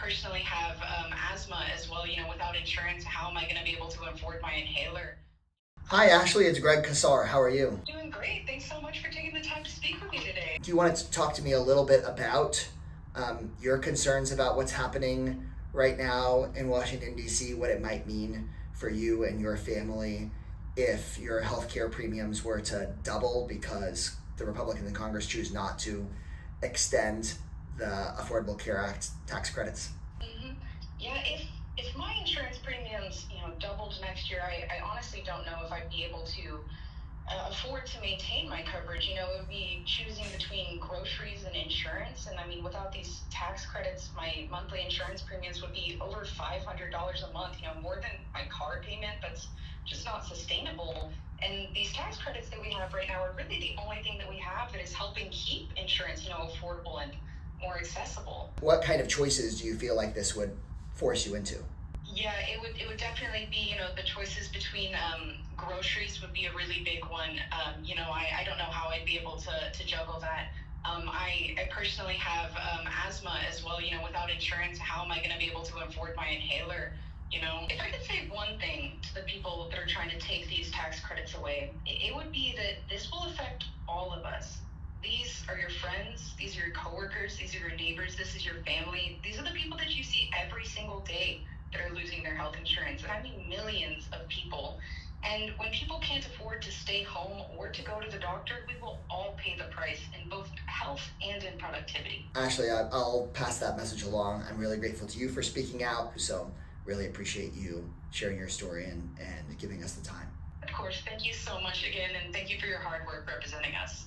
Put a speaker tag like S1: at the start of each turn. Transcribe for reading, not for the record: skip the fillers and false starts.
S1: personally have asthma as well. Without insurance, how am I going to be able to afford my inhaler?
S2: Hi, Ashley. It's Greg Casar. How are you?
S1: Doing great. Thanks so much for taking the time to speak with me today.
S2: Do you want to talk to me a little bit about your concerns about what's happening right now in Washington, D.C., what it might mean for you and your family if your healthcare premiums were to double because the Republicans in Congress choose not to extend the Affordable Care Act tax credits?
S1: hmm Yeah, if my insurance premiums, doubled next year, I honestly don't know if I'd be able to afford to maintain my coverage. It would be choosing between groceries and insurance. And I mean, without these tax credits, my monthly insurance premiums would be over $500 a month, more than my car payment. That's just not sustainable. And these tax credits that we have right now are really the only thing that we have that is helping keep insurance, affordable and more accessible.
S2: What kind of choices do you feel like this would force you into?
S1: Yeah, it would definitely be, the choices between groceries would be a really big one. I don't know how I'd be able to juggle that. I personally have asthma as well. Without insurance, how am I going to be able to afford my inhaler? If I could say one thing to the people that are trying to take these tax credits away, it would be that this will affect all of us. These are your friends, these are your coworkers, these are your neighbors, this is your family. These are the people that you see every single day that are losing their health insurance. And I mean millions of people. And when people can't afford to stay home or to go to the doctor, we will all pay the price in both health and in productivity.
S2: Ashley, I'll pass that message along. I'm really grateful to you for speaking out. So, really appreciate you sharing your story and giving us the time.
S1: Of course, thank you so much again, and thank you for your hard work representing us.